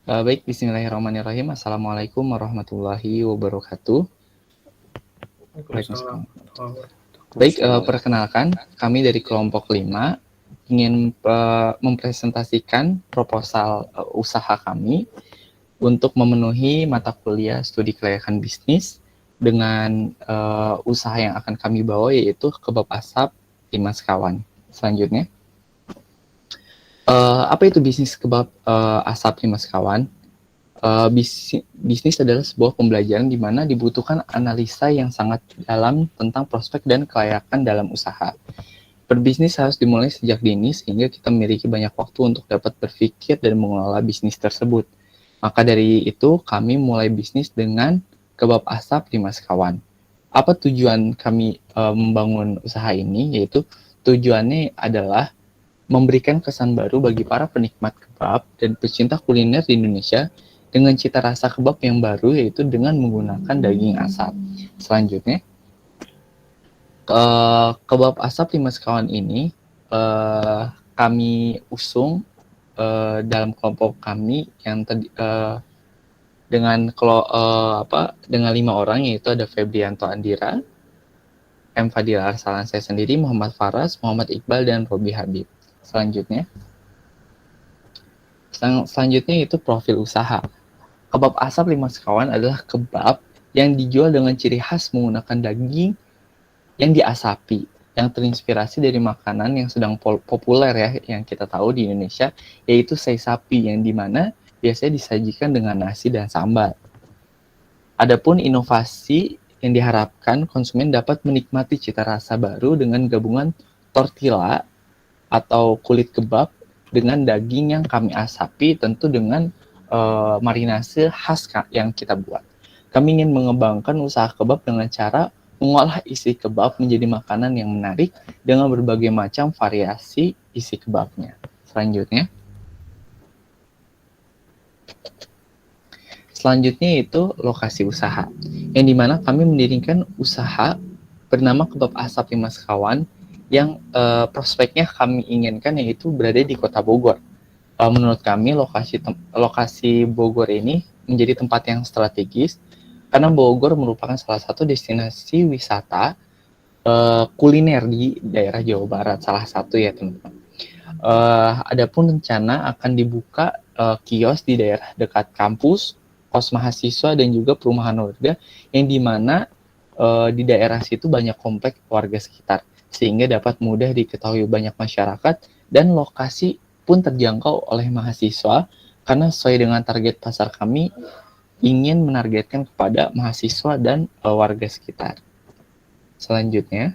Baik, bismillahirrahmanirrahim. Assalamualaikum warahmatullahi wabarakatuh. Waalaikumsalam Waalaikumsalam. warahmatullahi wabarakatuh. Baik, perkenalkan, kami dari kelompok 5 ingin mempresentasikan proposal usaha kami untuk memenuhi mata kuliah studi kelayakan bisnis dengan usaha yang akan kami bawa, yaitu kebab asap 5 sekawan. Selanjutnya, apa itu bisnis kebab asap 5 sekawan? Bisnis adalah sebuah pembelajaran di mana dibutuhkan analisa yang sangat dalam tentang prospek dan kelayakan dalam usaha. Berbisnis harus dimulai sejak dini sehingga kita memiliki banyak waktu untuk dapat berpikir dan mengelola bisnis tersebut. Maka dari itu kami mulai bisnis dengan kebab asap 5 sekawan. Apa tujuan kami membangun usaha ini? Yaitu tujuannya adalah memberikan kesan baru bagi para penikmat kebab dan pecinta kuliner di Indonesia dengan cita rasa kebab yang baru, yaitu dengan menggunakan daging asap. Selanjutnya, kebab asap 5 sekawan ini kami usung dalam kelompok kami yang dengan 5 orang, yaitu ada Febrianto Andira, M. Fadil Arsalan, saya sendiri, Muhammad Faras, Muhammad Iqbal, dan Robi Habib. Selanjutnya itu profil usaha. Kebab asap 5 sekawan adalah kebab yang dijual dengan ciri khas menggunakan daging yang diasapi, yang terinspirasi dari makanan yang sedang populer ya, yang kita tahu di Indonesia, yaitu sei sapi, yang dimana biasanya disajikan dengan nasi dan sambal. Adapun inovasi yang diharapkan konsumen dapat menikmati cita rasa baru dengan gabungan tortilla atau kulit kebab dengan daging yang kami asapi, tentu dengan marinase khas yang kita buat. Kami ingin mengembangkan usaha kebab dengan cara mengolah isi kebab menjadi makanan yang menarik dengan berbagai macam variasi isi kebabnya. Selanjutnya itu lokasi usaha, yang dimana kami mendirikan usaha bernama Kebab Asap 5 Sekawan yang prospeknya kami inginkan yaitu berada di Kota Bogor. Menurut kami lokasi Bogor ini menjadi tempat yang strategis karena Bogor merupakan salah satu destinasi wisata kuliner di daerah Jawa Barat, salah satu ya teman-teman. Adapun rencana akan dibuka kios di daerah dekat kampus, kos mahasiswa, dan juga perumahan warga, yang dimana di daerah situ banyak komplek warga sekitar, sehingga dapat mudah diketahui banyak masyarakat, dan lokasi pun terjangkau oleh mahasiswa karena sesuai dengan target pasar kami ingin menargetkan kepada mahasiswa dan warga sekitar. Selanjutnya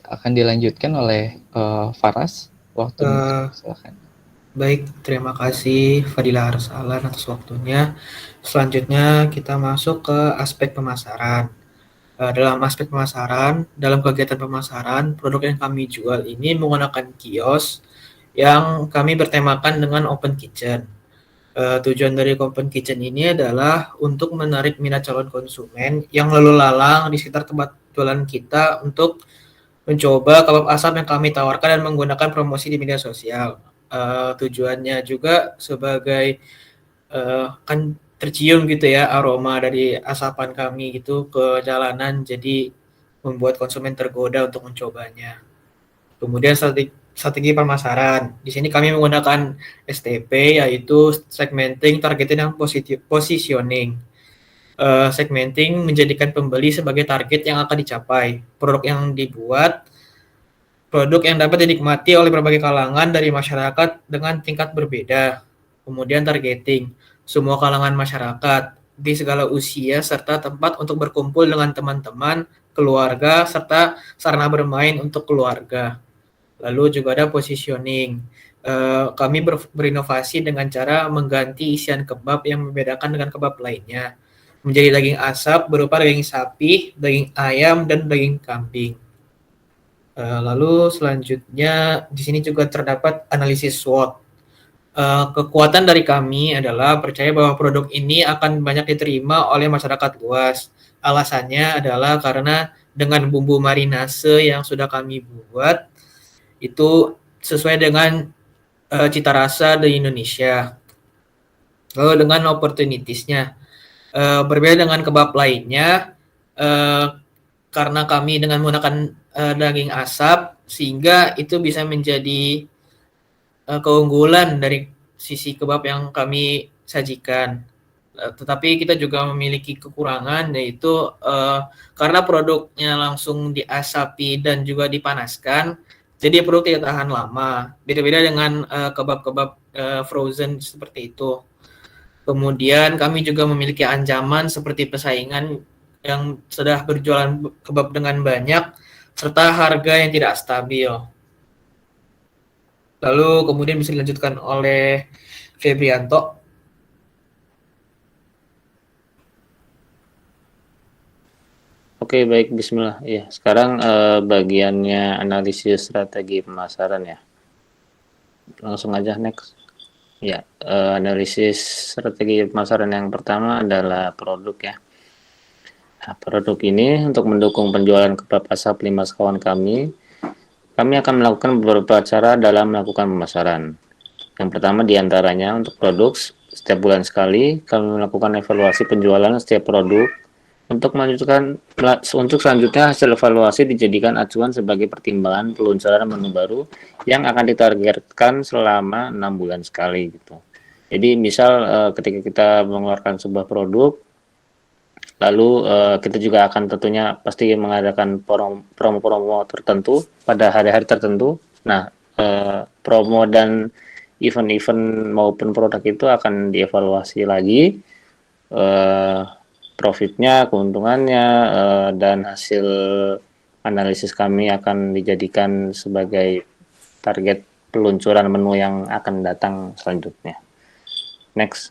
akan dilanjutkan oleh Faras. Waktunya, silakan. Baik, terima kasih Fadila Arsalan atas waktunya. Selanjutnya kita masuk ke aspek pemasaran. Dalam aspek pemasaran, dalam kegiatan pemasaran, produk yang kami jual ini menggunakan kios yang kami bertemakan dengan open kitchen. Tujuan dari open kitchen ini adalah untuk menarik minat calon konsumen yang lalu lalang di sekitar tempat jualan kita untuk mencoba kebab asap yang kami tawarkan dan menggunakan promosi di media sosial. Tujuannya juga sebagai kan tercium gitu ya aroma dari asapan kami gitu ke jalanan, jadi membuat konsumen tergoda untuk mencobanya. Kemudian strategi pemasaran. Di sini kami menggunakan STP, yaitu segmenting, targeting, dan positioning. Segmenting menjadikan pembeli sebagai target yang akan dicapai. Produk yang dibuat, produk yang dapat dinikmati oleh berbagai kalangan dari masyarakat dengan tingkat berbeda. Kemudian targeting, semua kalangan masyarakat di segala usia serta tempat untuk berkumpul dengan teman-teman, keluarga, serta sarana bermain untuk keluarga. Lalu juga ada positioning. Kami berinovasi dengan cara mengganti isian kebab yang membedakan dengan kebab lainnya menjadi daging asap berupa daging sapi, daging ayam, dan daging kambing. Lalu selanjutnya di sini juga terdapat analisis SWOT. Kekuatan dari kami adalah percaya bahwa produk ini akan banyak diterima oleh masyarakat luas. Alasannya adalah karena dengan bumbu marinase yang sudah kami buat, Itu sesuai dengan cita rasa di Indonesia. Lalu dengan opportunities-nya, berbeda dengan kebab lainnya, eh, karena kami dengan menggunakan daging asap, sehingga itu bisa menjadi keunggulan dari sisi kebab yang kami sajikan. Tetapi kita juga memiliki kekurangan, yaitu karena produknya langsung diasapi dan juga dipanaskan, jadi perlu tidak tahan lama. Beda-beda dengan kebab-kebab frozen seperti itu. Kemudian kami juga memiliki ancaman seperti persaingan yang sudah berjualan kebab dengan banyak, serta harga yang tidak stabil. Lalu kemudian bisa dilanjutkan oleh Febrianto. Oke, baik, bismillah. Ya, sekarang bagiannya analisis strategi pemasaran ya. Langsung aja next. Ya, analisis strategi pemasaran yang pertama adalah produk ya. Nah, produk ini untuk mendukung penjualan kebab asap 5 sekawan kami akan melakukan beberapa cara dalam melakukan pemasaran. Yang pertama diantaranya untuk produk, setiap bulan sekali kami melakukan evaluasi penjualan setiap produk. Untuk selanjutnya hasil evaluasi dijadikan acuan sebagai pertimbangan peluncuran menu baru yang akan ditargetkan selama 6 bulan sekali gitu. Jadi misal ketika kita mengeluarkan sebuah produk, lalu kita juga akan tentunya pasti mengadakan promo-promo tertentu pada hari-hari tertentu. Nah, promo dan event-event maupun produk itu akan dievaluasi lagi, profitnya, keuntungannya, dan hasil analisis kami akan dijadikan sebagai target peluncuran menu yang akan datang selanjutnya. Next.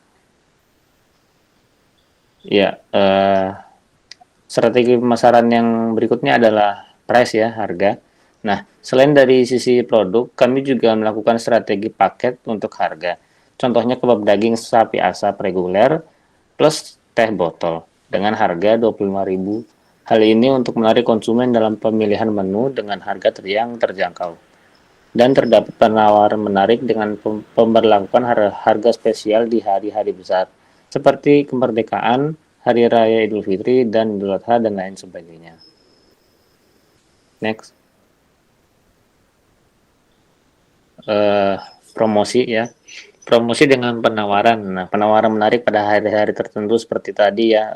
Ya, strategi pemasaran yang berikutnya adalah price ya, harga. Nah, selain dari sisi produk, kami juga melakukan strategi paket untuk harga. Contohnya kebab daging sapi asap reguler plus teh botol dengan harga 25.000. Hal ini untuk menarik konsumen dalam pemilihan menu dengan harga yang terjangkau. Dan terdapat penawaran menarik dengan pemberlakuan harga spesial di hari-hari besar, seperti kemerdekaan, Hari Raya Idul Fitri, dan Idul Adha, dan lain sebagainya. Next. Promosi ya. Promosi dengan penawaran. Nah, penawaran menarik pada hari-hari tertentu seperti tadi ya,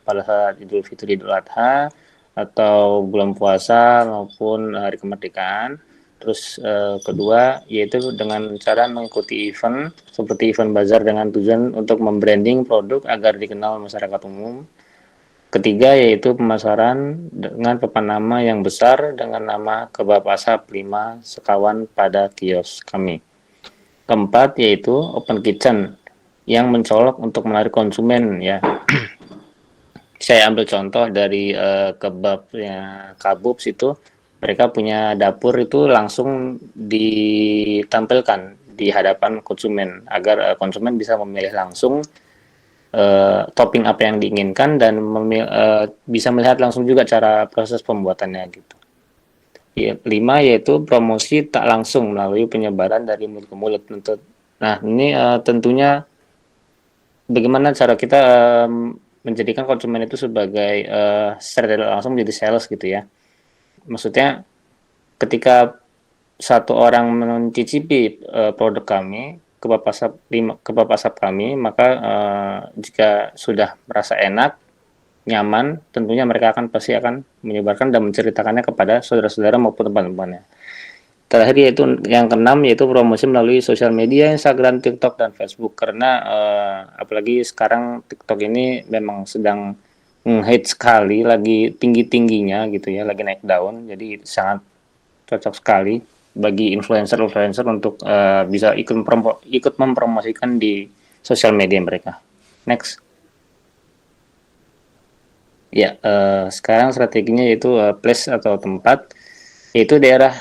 pada saat Idul Fitri, Idul Adha, atau bulan puasa maupun hari kemerdekaan. Terus kedua yaitu dengan cara mengikuti event seperti event bazar dengan tujuan untuk membranding produk agar dikenal masyarakat umum. Ketiga yaitu pemasaran dengan papan nama yang besar dengan nama kebab asap 5 sekawan pada kios kami. Keempat yaitu open kitchen yang mencolok untuk menarik konsumen ya. Saya ambil contoh dari kebabnya Kabubs itu, mereka punya dapur itu langsung ditampilkan di hadapan konsumen agar konsumen bisa memilih langsung topping apa yang diinginkan dan bisa melihat langsung juga cara proses pembuatannya gitu. 5 yaitu promosi tak langsung melalui penyebaran dari mulut ke mulut. Nah ini tentunya bagaimana cara kita menjadikan konsumen itu sebagai secara tidak langsung menjadi sales gitu ya. Maksudnya ketika satu orang mencicipi produk kami, kebab asap kami, maka jika sudah merasa enak, nyaman, tentunya mereka pasti akan menyebarkan dan menceritakannya kepada saudara-saudara maupun teman-temannya. Terakhir yaitu yang keenam yaitu promosi melalui sosial media, Instagram, TikTok, dan Facebook, karena apalagi sekarang TikTok ini memang sedang hit sekali, lagi tinggi-tingginya gitu ya, lagi naik daun, jadi sangat cocok sekali bagi influencer-influencer untuk bisa ikut mempromosikan di sosial media mereka. Next. Ya, sekarang strateginya yaitu place atau tempat, yaitu daerah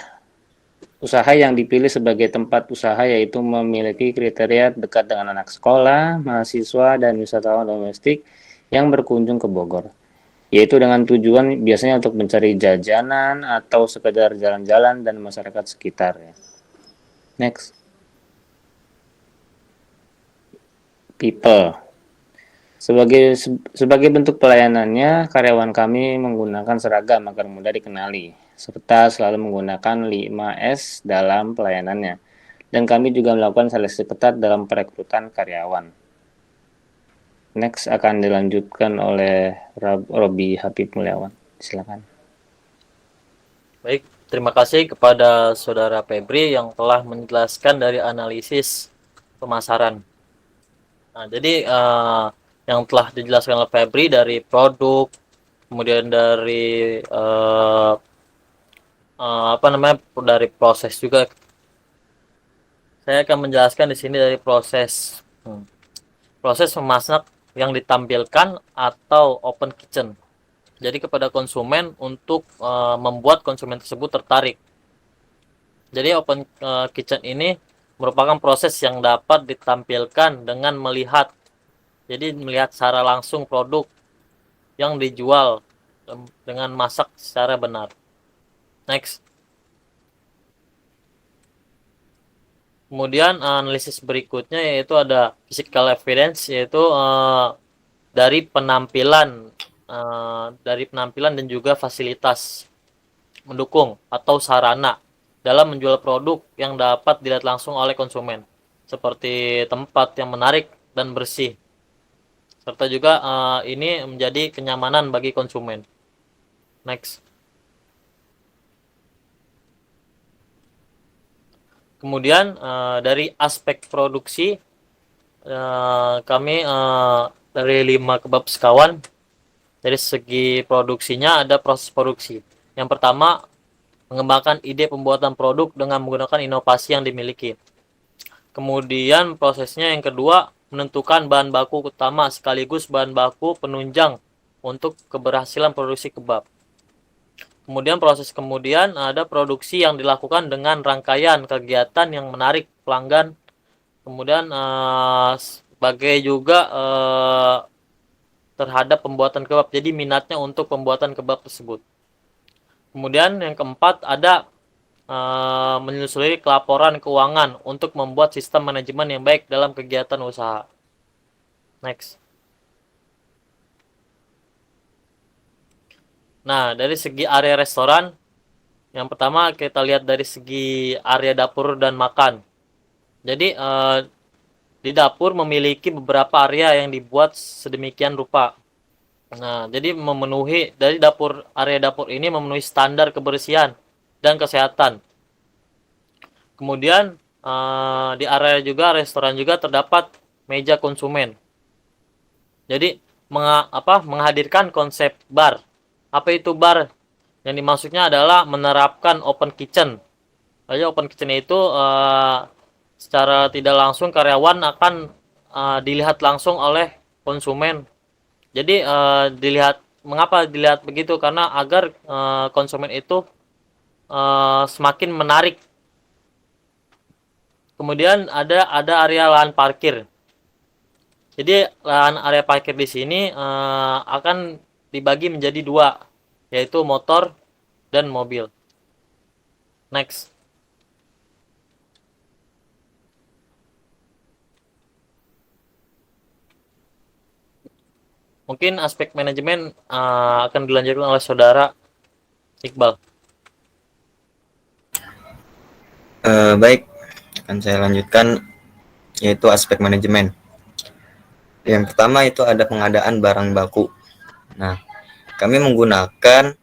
usaha yang dipilih sebagai tempat usaha yaitu memiliki kriteria dekat dengan anak sekolah, mahasiswa, dan wisatawan domestik yang berkunjung ke Bogor. yaitu dengan tujuan biasanya untuk mencari jajanan atau sekedar jalan-jalan dan masyarakat sekitar ya. Next. People. Sebagai bentuk pelayanannya, karyawan kami menggunakan seragam agar mudah dikenali, serta selalu menggunakan 5S dalam pelayanannya. Dan kami juga melakukan seleksi ketat dalam perekrutan karyawan. Next akan dilanjutkan oleh Robi Habib Mulyawan. Silakan. Baik, terima kasih kepada Saudara Febri yang telah menjelaskan dari analisis pemasaran. Nah, jadi yang telah dijelaskan oleh Febri dari produk, kemudian dari dari proses juga. Saya akan menjelaskan di sini dari proses proses memasak yang ditampilkan atau open kitchen. Jadi kepada konsumen untuk membuat konsumen tersebut tertarik. Jadi open kitchen ini merupakan proses yang dapat ditampilkan dengan melihat. Jadi melihat secara langsung produk yang dijual dengan masak secara benar. Next. Kemudian analisis berikutnya yaitu ada physical evidence, yaitu dari penampilan dan juga fasilitas mendukung atau sarana dalam menjual produk yang dapat dilihat langsung oleh konsumen, seperti tempat yang menarik dan bersih, serta juga ini menjadi kenyamanan bagi konsumen. Next. Kemudian dari aspek produksi, kami dari 5 kebab sekawan, dari segi produksinya ada proses produksi. Yang pertama, mengembangkan ide pembuatan produk dengan menggunakan inovasi yang dimiliki. Kemudian prosesnya yang kedua, menentukan bahan baku utama sekaligus bahan baku penunjang untuk keberhasilan produksi kebab. Kemudian ada produksi yang dilakukan dengan rangkaian kegiatan yang menarik pelanggan. Kemudian sebagai juga terhadap pembuatan kebab. Jadi minatnya untuk pembuatan kebab tersebut. Kemudian yang keempat ada menelusuri laporan keuangan untuk membuat sistem manajemen yang baik dalam kegiatan usaha. Next. Nah, dari segi area restoran, yang pertama kita lihat dari segi area dapur dan makan. Jadi di dapur memiliki beberapa area yang dibuat sedemikian rupa. Nah, jadi area dapur ini memenuhi standar kebersihan dan kesehatan. Kemudian di area juga restoran juga terdapat meja konsumen. Jadi menghadirkan konsep bar. Apa itu bar? Yang dimaksudnya adalah menerapkan open kitchen. Jadi open kitchen itu secara tidak langsung karyawan akan dilihat langsung oleh konsumen. Jadi mengapa dilihat begitu? Karena agar konsumen itu semakin menarik. Kemudian ada area lahan parkir. Jadi area parkir di sini akan dibagi menjadi 2, yaitu motor dan mobil. Next. Mungkin aspek manajemen akan dilanjutkan oleh Saudara Iqbal. Baik, akan saya lanjutkan yaitu aspek manajemen. Yang pertama itu ada pengadaan barang baku. Nah, kami menggunakan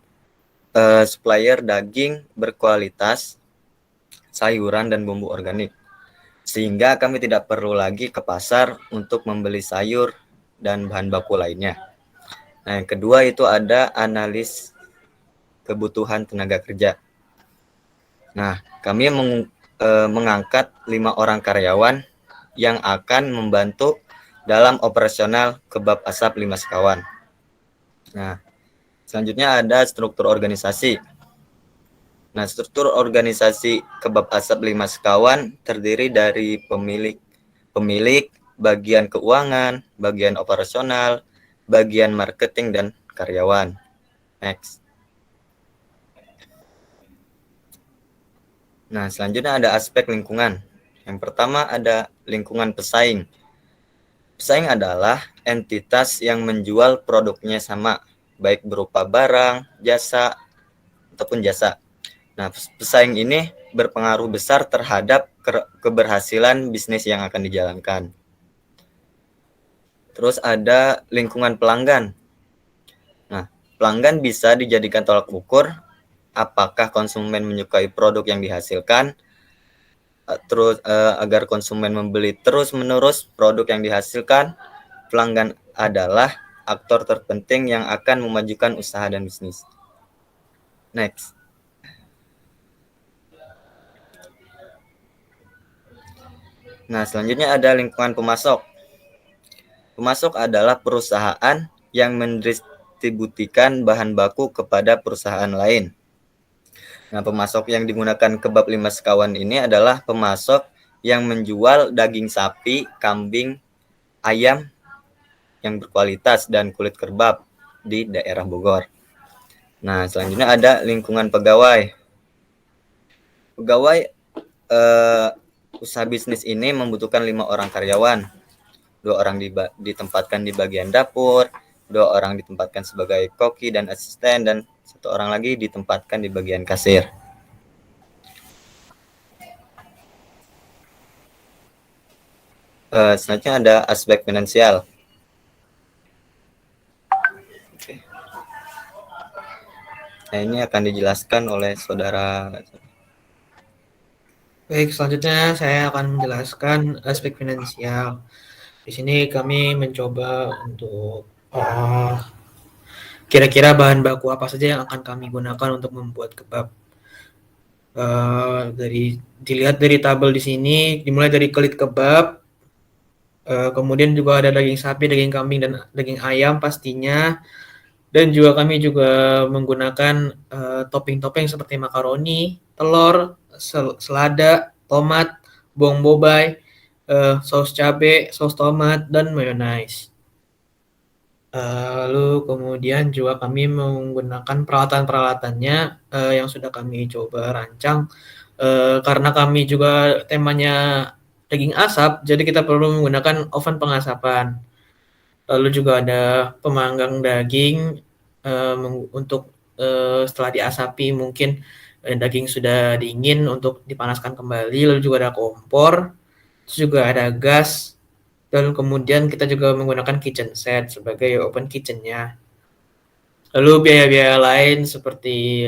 supplier daging berkualitas, sayuran dan bumbu organik, sehingga kami tidak perlu lagi ke pasar untuk membeli sayur dan bahan baku lainnya. Nah, yang kedua itu ada analis kebutuhan tenaga kerja. Nah, kami mengangkat 5 orang karyawan yang akan membantu dalam operasional kebab asap 5 sekawan. Nah, selanjutnya ada struktur organisasi. Nah, struktur organisasi kebab asap 5 sekawan terdiri dari pemilik, bagian keuangan, bagian operasional, bagian marketing, dan karyawan. Next. Nah, selanjutnya ada aspek lingkungan. Yang pertama ada lingkungan pesaing. Pesaing adalah entitas yang menjual produknya sama, baik berupa barang, jasa, ataupun jasa. Nah, pesaing ini berpengaruh besar terhadap keberhasilan bisnis yang akan dijalankan. Terus ada lingkungan pelanggan. Nah, pelanggan bisa dijadikan tolak ukur apakah konsumen menyukai produk yang dihasilkan, terus agar konsumen membeli terus-menerus produk yang dihasilkan. Pelanggan adalah aktor terpenting yang akan memajukan usaha dan bisnis. Next. Nah, selanjutnya ada lingkungan pemasok. Pemasok adalah perusahaan yang mendistributikan bahan baku kepada perusahaan lain. Nah, pemasok yang digunakan kebab lima sekawan ini adalah pemasok yang menjual daging sapi, kambing, ayam yang berkualitas dan kulit kerbau di daerah Bogor. Nah, selanjutnya ada lingkungan pegawai. Pegawai usaha bisnis ini membutuhkan 5 orang karyawan. 2 orang ditempatkan di bagian dapur, 2 orang ditempatkan sebagai koki dan asisten, dan 1 orang lagi ditempatkan di bagian kasir. Selanjutnya ada aspek finansial. Oke. Nah, ini akan dijelaskan oleh saudara. Baik, selanjutnya saya akan menjelaskan aspek finansial. Di sini kami mencoba untuk kira-kira bahan baku apa saja yang akan kami gunakan untuk membuat kebab. Dilihat dari tabel di sini, dimulai dari kulit kebab, kemudian juga ada daging sapi, daging kambing, dan daging ayam pastinya. Dan juga kami juga menggunakan topping-topping seperti makaroni, telur, selada, tomat, bawang bombay, saus cabai, saus tomat, dan mayonnaise. Lalu kemudian juga kami menggunakan peralatan-peralatannya yang sudah kami coba rancang. Karena kami juga temanya daging asap, jadi kita perlu menggunakan oven pengasapan. Lalu juga ada pemanggang daging untuk setelah diasapi mungkin daging sudah dingin untuk dipanaskan kembali. Lalu juga ada kompor, terus juga ada gas, dan kemudian kita juga menggunakan kitchen set sebagai open kitchen-nya. Lalu biaya-biaya lain seperti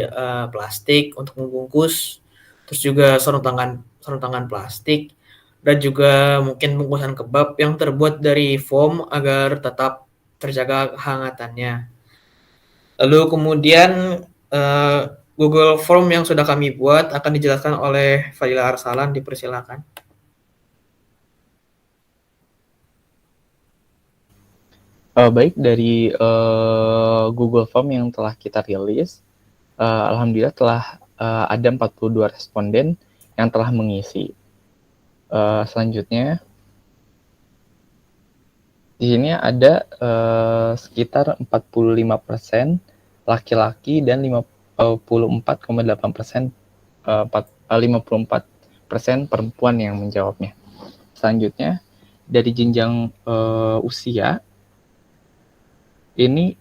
plastik untuk membungkus, terus juga sarung tangan plastik, dan juga mungkin bungkusan kebab yang terbuat dari foam agar tetap terjaga kehangatannya. Lalu kemudian Google Form yang sudah kami buat akan dijelaskan oleh Fadila Arsalan, dipersilakan. Baik, dari Google Form yang telah kita rilis, alhamdulillah telah ada 42 responden yang telah mengisi. Selanjutnya, di sini ada sekitar 45% laki-laki dan 54,8% 54% perempuan yang menjawabnya. Selanjutnya, dari jenjang usia, ini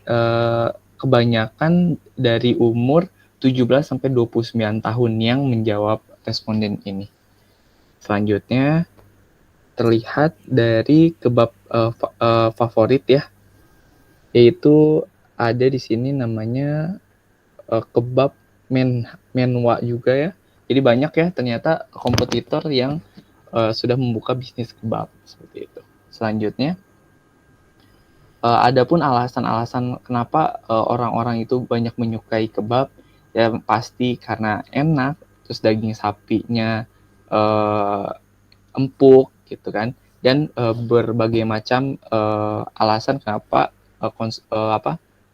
kebanyakan dari umur 17 sampai 29 tahun yang menjawab responden ini. Selanjutnya, terlihat dari kebab favorit ya, yaitu ada di sini namanya kebab menwa juga ya. Jadi banyak ya ternyata kompetitor yang sudah membuka bisnis kebab seperti itu. Selanjutnya, adapun alasan-alasan kenapa orang-orang itu banyak menyukai kebab, ya pasti karena enak, terus daging sapinya empuk gitu kan, dan berbagai macam alasan kenapa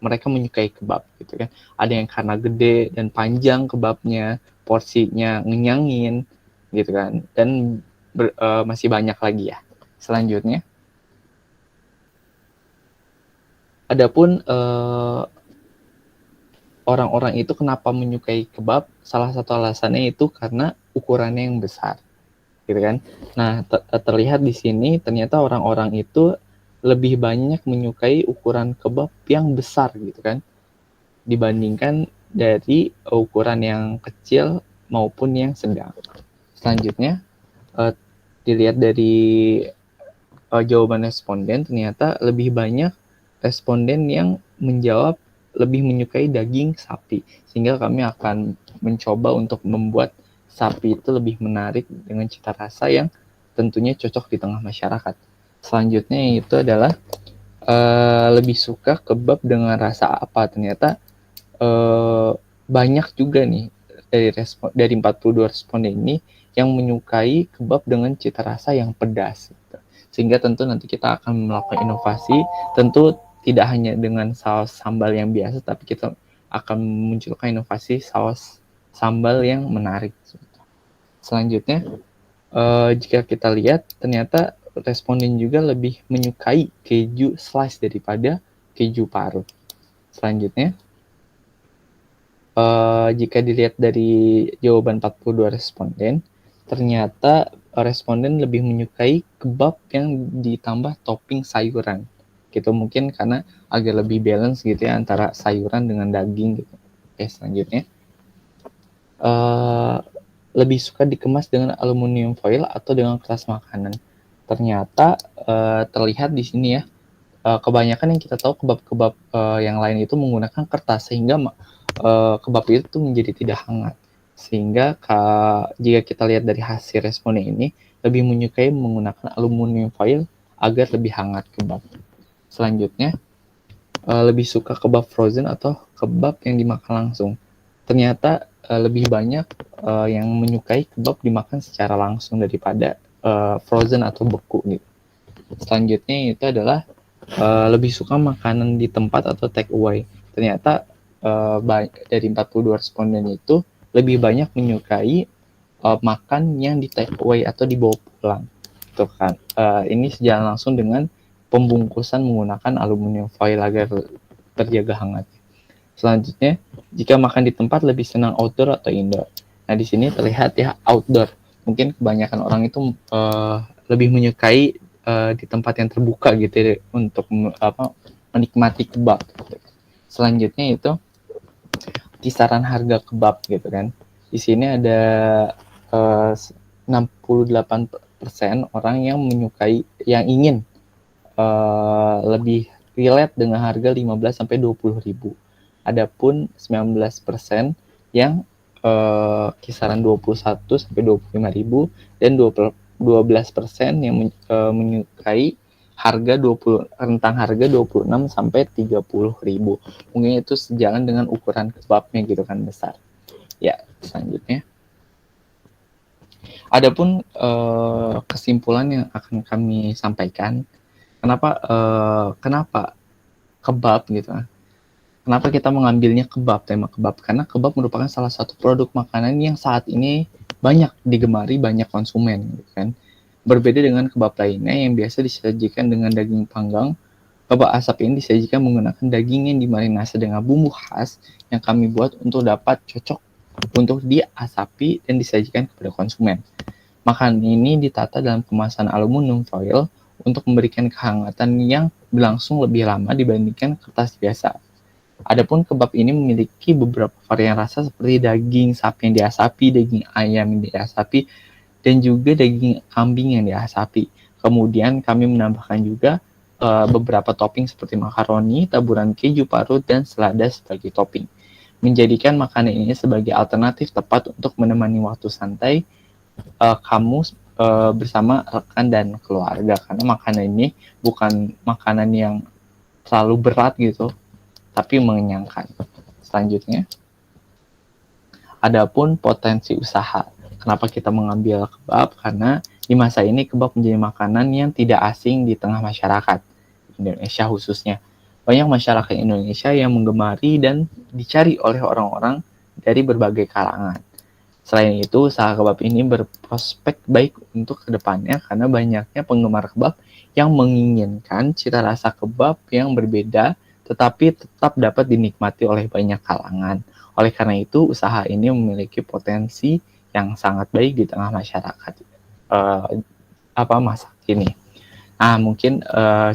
mereka menyukai kebab gitu kan. Ada yang karena gede dan panjang kebabnya, porsinya ngenyangin gitu kan, dan masih banyak lagi ya. Selanjutnya, adapun orang-orang itu kenapa menyukai kebab? Salah satu alasannya itu karena ukurannya yang besar, gitu kan. Nah, terlihat di sini ternyata orang-orang itu lebih banyak menyukai ukuran kebab yang besar, gitu kan, dibandingkan dari ukuran yang kecil maupun yang sedang. Selanjutnya, dilihat dari jawaban responden, ternyata lebih banyak responden yang menjawab lebih menyukai daging sapi, sehingga kami akan mencoba untuk membuat sapi itu lebih menarik dengan cita rasa yang tentunya cocok di tengah masyarakat. Selanjutnya itu adalah lebih suka kebab dengan rasa apa. Ternyata banyak juga nih dari 42 responden ini yang menyukai kebab dengan cita rasa yang pedas, gitu. Sehingga tentu nanti kita akan melakukan inovasi, tentu tidak hanya dengan saus sambal yang biasa, tapi kita akan memunculkan inovasi saus sambal yang menarik. Selanjutnya, jika kita lihat, ternyata responden juga lebih menyukai keju slice daripada keju parut. Selanjutnya, jika dilihat dari jawaban 42 responden, ternyata responden lebih menyukai kebab yang ditambah topping sayuran. Gitu, mungkin karena agak lebih balance gitu ya antara sayuran dengan daging gitu. Oke, selanjutnya lebih suka dikemas dengan aluminium foil atau dengan kertas makanan. Ternyata terlihat di sini ya, kebanyakan yang kita tahu kebab-kebab yang lain itu menggunakan kertas, sehingga kebab itu menjadi tidak hangat. Sehingga jika kita lihat dari hasil responnya ini, lebih menyukai menggunakan aluminium foil agar lebih hangat kebab. Selanjutnya, lebih suka kebab frozen atau kebab yang dimakan langsung. Ternyata lebih banyak yang menyukai kebab dimakan secara langsung daripada frozen atau beku gitu. Selanjutnya itu adalah lebih suka makanan di tempat atau take away. Ternyata dari 42 responden itu lebih banyak menyukai makan yang di take away atau dibawa pulang. Tuh kan. Ini sejalan langsung dengan pembungkusan menggunakan aluminium foil agar terjaga hangat. Selanjutnya, jika makan di tempat lebih senang outdoor atau indoor. Nah, di sini terlihat ya outdoor. Mungkin kebanyakan orang itu lebih menyukai di tempat yang terbuka gitu ya, untuk menikmati kebab. Gitu. Selanjutnya itu kisaran harga kebab gitu kan. Di sini ada 68% orang yang menyukai, yang ingin lebih relate dengan harga 15 sampai 20 ribu. Adapun 19% yang kisaran 21 sampai 25 ribu, dan 12% yang menyukai harga rentang harga 26 sampai 30 ribu. Mungkin itu sejalan dengan ukuran kebabnya gitu kan, besar. Ya, selanjutnya. Adapun kesimpulan yang akan kami sampaikan, kenapa kebab gitu kan? Kenapa kita mengambilnya kebab, tema kebab? Karena kebab merupakan salah satu produk makanan yang saat ini banyak digemari banyak konsumen, gitu kan. Berbeda dengan kebab lainnya yang biasa disajikan dengan daging panggang, kebab asap ini disajikan menggunakan daging yang dimarinasi dengan bumbu khas yang kami buat untuk dapat cocok untuk diasapi dan disajikan kepada konsumen. Makanan ini ditata dalam kemasan aluminium foil untuk memberikan kehangatan yang berlangsung lebih lama dibandingkan kertas biasa. Adapun kebab ini memiliki beberapa varian rasa seperti daging sapi yang diasapi, daging ayam yang diasapi, dan juga daging kambing yang diasapi. Kemudian kami menambahkan juga beberapa topping seperti makaroni, taburan keju parut, dan selada sebagai topping. Menjadikan makanan ini sebagai alternatif tepat untuk menemani waktu santai kamu bersama rekan dan keluarga. Karena makanan ini bukan makanan yang terlalu berat gitu, tapi mengenyangkan. Selanjutnya, adapun potensi usaha. Kenapa kita mengambil kebab? Karena di masa ini kebab menjadi makanan yang tidak asing di tengah masyarakat Indonesia khususnya. Banyak masyarakat Indonesia yang menggemari dan dicari oleh orang-orang dari berbagai kalangan. Selain itu, usaha kebab ini berprospek baik untuk kedepannya karena banyaknya penggemar kebab yang menginginkan cita rasa kebab yang berbeda tetapi tetap dapat dinikmati oleh banyak kalangan. Oleh karena itu, usaha ini memiliki potensi yang sangat baik di tengah masyarakat masa kini. Nah, mungkin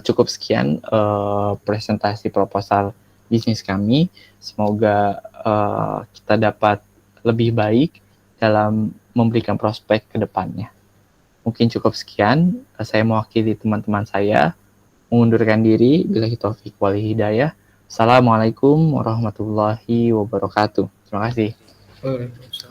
cukup sekian presentasi proposal bisnis kami. Semoga kita dapat lebih baik dalam memberikan prospek ke depannya. Mungkin cukup sekian. Saya mewakili teman-teman saya mengundurkan diri. Billahi taufiq wal hidayah. Assalamualaikum warahmatullahi wabarakatuh. Terima kasih. Waalaikumsalam.